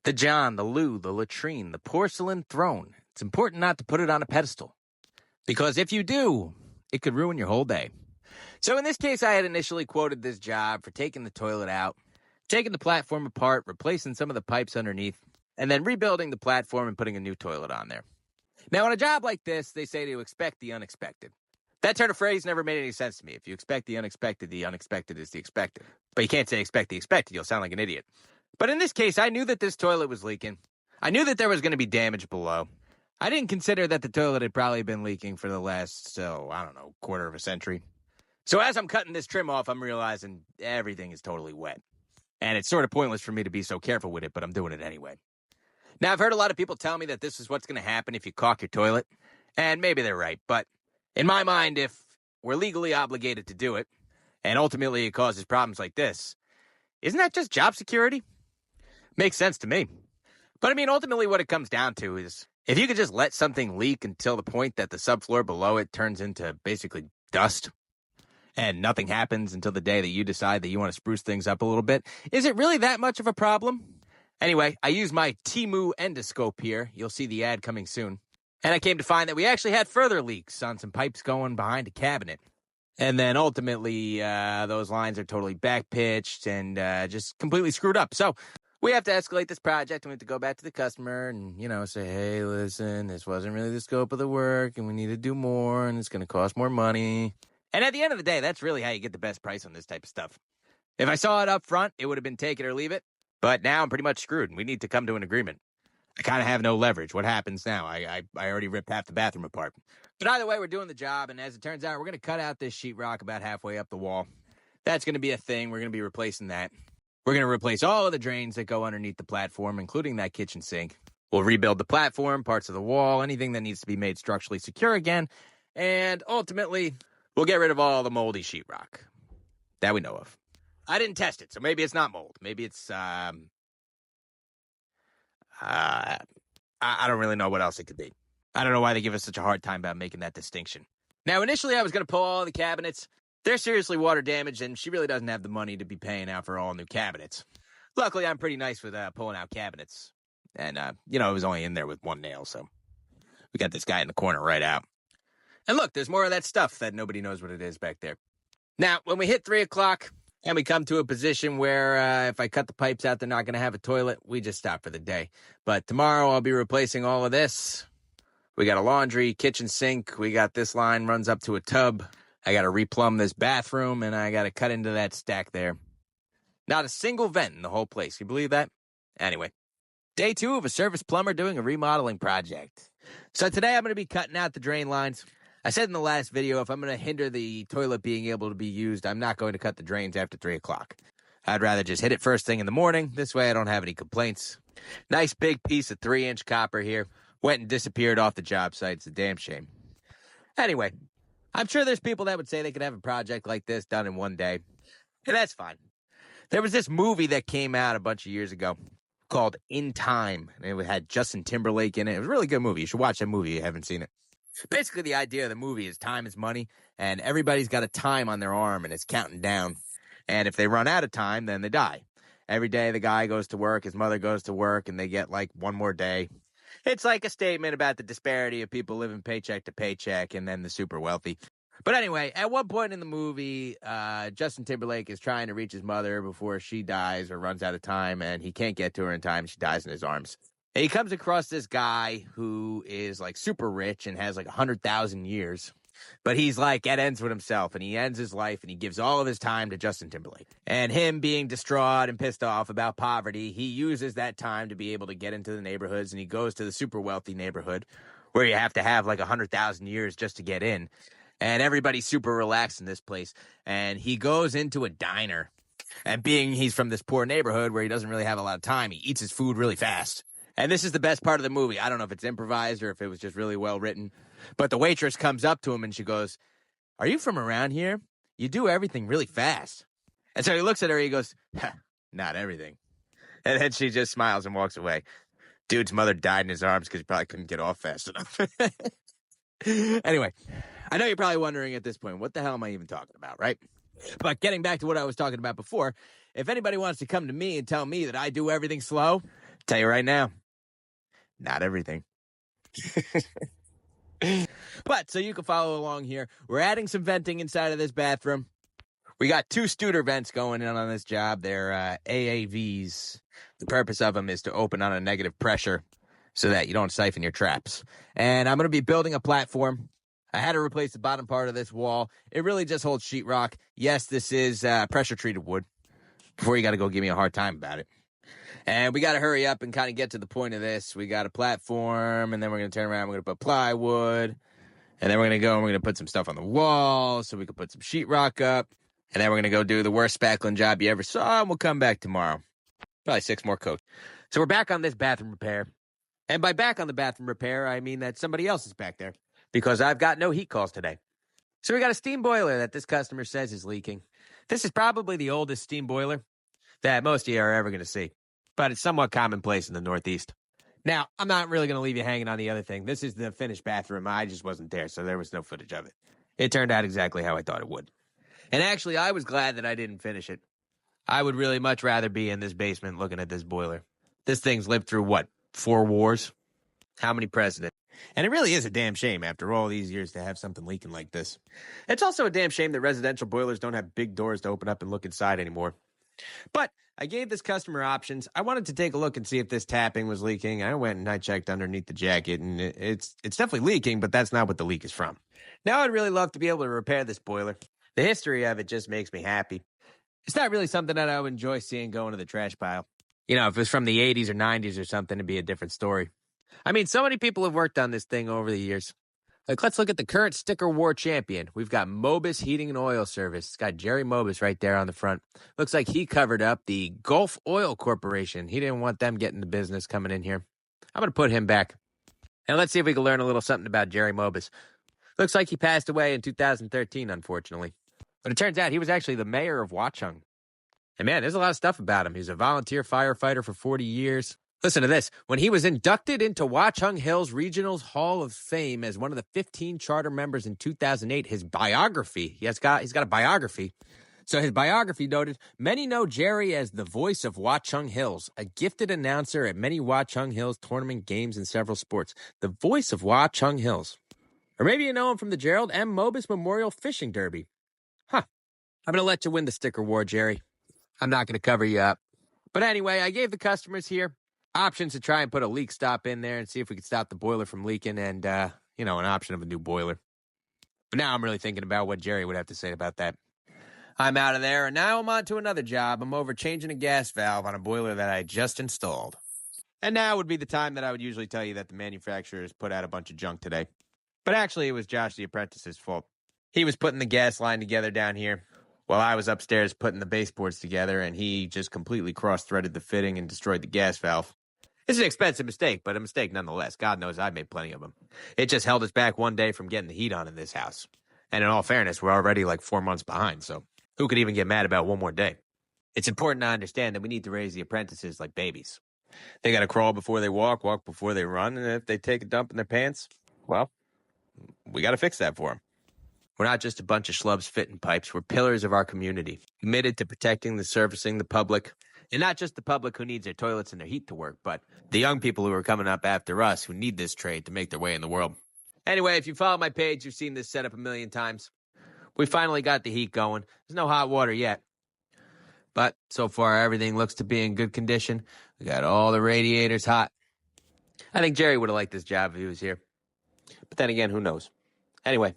The John, the loo, the latrine, the porcelain throne. It's important not to put it on a pedestal, because if you do, it could ruin your whole day. So in this case, I had initially quoted this job for taking the toilet out, taking the platform apart, replacing some of the pipes underneath, and then rebuilding the platform and putting a new toilet on there. Now, on a job like this, they say to expect the unexpected. That turn of phrase never made any sense to me. If you expect the unexpected is the expected. But you can't say expect the expected. You'll sound like an idiot. But in this case, I knew that this toilet was leaking. I knew that there was going to be damage below. I didn't consider that the toilet had probably been leaking for the last, quarter of a century. So as I'm cutting this trim off, I'm realizing everything is totally wet. And it's sort of pointless for me to be so careful with it, but I'm doing it anyway. Now, I've heard a lot of people tell me that this is what's going to happen if you caulk your toilet. And maybe they're right, but in my mind, if we're legally obligated to do it, and ultimately it causes problems like this, isn't that just job security? Makes sense to me. But I mean, ultimately what it comes down to is, if you could just let something leak until the point that the subfloor below it turns into basically dust, and nothing happens until the day that you decide that you want to spruce things up a little bit, is it really that much of a problem? Anyway, I use my Temu endoscope here. You'll see the ad coming soon. And I came to find that we actually had further leaks on some pipes going behind a cabinet. And then ultimately, those lines are totally back-pitched and just completely screwed up. So we have to escalate this project, and we have to go back to the customer and, say, hey, listen, this wasn't really the scope of the work, and we need to do more, and it's going to cost more money. And at the end of the day, that's really how you get the best price on this type of stuff. If I saw it up front, it would have been take it or leave it. But now I'm pretty much screwed, and we need to come to an agreement. I kind of have no leverage. What happens now? I already ripped half the bathroom apart. But either way, we're doing the job, and as it turns out, we're going to cut out this sheetrock about halfway up the wall. That's going to be a thing. We're going to be replacing that. We're going to replace all of the drains that go underneath the platform, including that kitchen sink. We'll rebuild the platform, parts of the wall, anything that needs to be made structurally secure again. And ultimately, we'll get rid of all the moldy sheetrock that we know of. I didn't test it, so maybe it's not mold. Maybe it's, I don't really know what else it could be. I don't know why they give us such a hard time about making that distinction. Now, initially, I was going to pull all the cabinets. They're seriously water damaged, and she really doesn't have the money to be paying out for all new cabinets. Luckily, I'm pretty nice with pulling out cabinets. And, it was only in there with one nail, so we got this guy in the corner right out. And look, there's more of that stuff that nobody knows what it is back there. Now, when we hit 3 o'clock and we come to a position where if I cut the pipes out, they're not going to have a toilet, we just stop for the day. But tomorrow I'll be replacing all of this. We got a laundry, kitchen sink. We got this line runs up to a tub. I got to replumb this bathroom, and I got to cut into that stack there. Not a single vent in the whole place. Can you believe that? Anyway, day 2 of a service plumber doing a remodeling project. So today I'm going to be cutting out the drain lines. I said in the last video, if I'm going to hinder the toilet being able to be used, I'm not going to cut the drains after 3 o'clock. I'd rather just hit it first thing in the morning. This way I don't have any complaints. Nice big piece of 3-inch copper here. Went and disappeared off the job site. It's a damn shame. Anyway, I'm sure there's people that would say they could have a project like this done in one day. And that's fine. There was this movie that came out a bunch of years ago called In Time. And it had Justin Timberlake in it. It was a really good movie. You should watch that movie if you haven't seen it. Basically, the idea of the movie is time is money, and everybody's got a time on their arm, and it's counting down. And if they run out of time, then they die. Every day, the guy goes to work, his mother goes to work, and they get, one more day. It's like a statement about the disparity of people living paycheck to paycheck and then the super wealthy. But anyway, at one point in the movie, Justin Timberlake is trying to reach his mother before she dies or runs out of time, and he can't get to her in time. She dies in his arms. And he comes across this guy who is, super rich and has, 100,000 years. But he's, at ends with himself, and he ends his life, and he gives all of his time to Justin Timberlake. And him being distraught and pissed off about poverty, he uses that time to be able to get into the neighborhoods, and he goes to the super wealthy neighborhood where you have to have, 100,000 years just to get in. And everybody's super relaxed in this place. And he goes into a diner, and being he's from this poor neighborhood where he doesn't really have a lot of time, he eats his food really fast. And this is the best part of the movie. I don't know if it's improvised or if it was just really well written. But the waitress comes up to him and she goes, "Are you from around here? You do everything really fast." And so he looks at her and he goes, "Not everything." And then she just smiles and walks away. Dude's mother died in his arms because he probably couldn't get off fast enough. Anyway, I know you're probably wondering at this point, what the hell am I even talking about, right? But getting back to what I was talking about before, if anybody wants to come to me and tell me that I do everything slow, Tell you right now, not everything. But so you can follow along here. We're adding some venting inside of this bathroom. We got 2 Studer vents going in on this job. They're AAVs. The purpose of them is to open on a negative pressure so that you don't siphon your traps. And I'm going to be building a platform. I had to replace the bottom part of this wall. It really just holds sheetrock. Yes, this is pressure-treated wood. Before you got to go give me a hard time about it. And we got to hurry up and kind of get to the point of this. We got a platform, and then we're going to turn around. We're going to put plywood. And then we're going to go and we're going to put some stuff on the wall so we can put some sheetrock up. And then we're going to go do the worst spackling job you ever saw, and we'll come back tomorrow. Probably 6 more coats. So we're back on this bathroom repair. And by back on the bathroom repair, I mean that somebody else is back there because I've got no heat calls today. So we got a steam boiler that this customer says is leaking. This is probably the oldest steam boiler that most of you are ever going to see, but it's somewhat commonplace in the Northeast. Now, I'm not really going to leave you hanging on the other thing. This is the finished bathroom. I just wasn't there, so there was no footage of it. It turned out exactly how I thought it would. And actually, I was glad that I didn't finish it. I would really much rather be in this basement looking at this boiler. This thing's lived through, what, 4 wars? How many presidents? And it really is a damn shame after all these years to have something leaking like this. It's also a damn shame that residential boilers don't have big doors to open up and look inside anymore. But I gave this customer options. I wanted to take a look and see if this tapping was leaking. I went and I checked underneath the jacket, and it's definitely leaking, but that's not what the leak is from. Now I'd really love to be able to repair this boiler. The history of it just makes me happy. It's not really something that I would enjoy seeing go into the trash pile. You know, if it was from the 80s or 90s or something, it'd be a different story. I mean, so many people have worked on this thing over the years. Like, let's look at the current sticker war champion. We've got Mobis Heating and Oil Service. It's got Jerry Mobis right there on the front. Looks like he covered up the Gulf Oil Corporation. He didn't want them getting the business coming in here. I'm going to put him back. And let's see if we can learn a little something about Jerry Mobis. Looks like he passed away in 2013, unfortunately. But it turns out he was actually the mayor of Watchung. And man, there's a lot of stuff about him. He's a volunteer firefighter for 40 years. Listen to this. When he was inducted into Watchung Hills Regional's Hall of Fame as one of the 15 charter members in 2008, his biography, he's got a biography. So his biography noted, many know Jerry as the voice of Watchung Hills, a gifted announcer at many Watchung Hills tournament games in several sports. The voice of Watchung Hills. Or maybe you know him from the Gerald M. Mobis Memorial Fishing Derby. Huh. I'm going to let you win the sticker war, Jerry. I'm not going to cover you up. But anyway, I gave the customers here options to try and put a leak stop in there and see if we could stop the boiler from leaking and, an option of a new boiler. But now I'm really thinking about what Jerry would have to say about that. I'm out of there, and now I'm on to another job. I'm over changing a gas valve on a boiler that I just installed. And now would be the time that I would usually tell you that the manufacturer has put out a bunch of junk today. But actually, it was Josh the apprentice's fault. He was putting the gas line together down here while I was upstairs putting the baseboards together, and he just completely cross-threaded the fitting and destroyed the gas valve. It's an expensive mistake, but a mistake nonetheless. God knows I've made plenty of them. It just held us back one day from getting the heat on in this house. And in all fairness, we're already like 4 months behind, so who could even get mad about one more day? It's important to understand that we need to raise the apprentices like babies. They got to crawl before they walk before they run, and if they take a dump in their pants, well, we got to fix that for them. We're not just a bunch of schlubs fitting pipes. We're pillars of our community, committed to protecting the servicing the public, and not just the public who needs their toilets and their heat to work, but the young people who are coming up after us who need this trade to make their way in the world. Anyway, if you follow my page, you've seen this setup a million times. We finally got the heat going. There's no hot water yet. But so far, everything looks to be in good condition. We got all the radiators hot. I think Jerry would have liked this job if he was here. But then again, who knows? Anyway,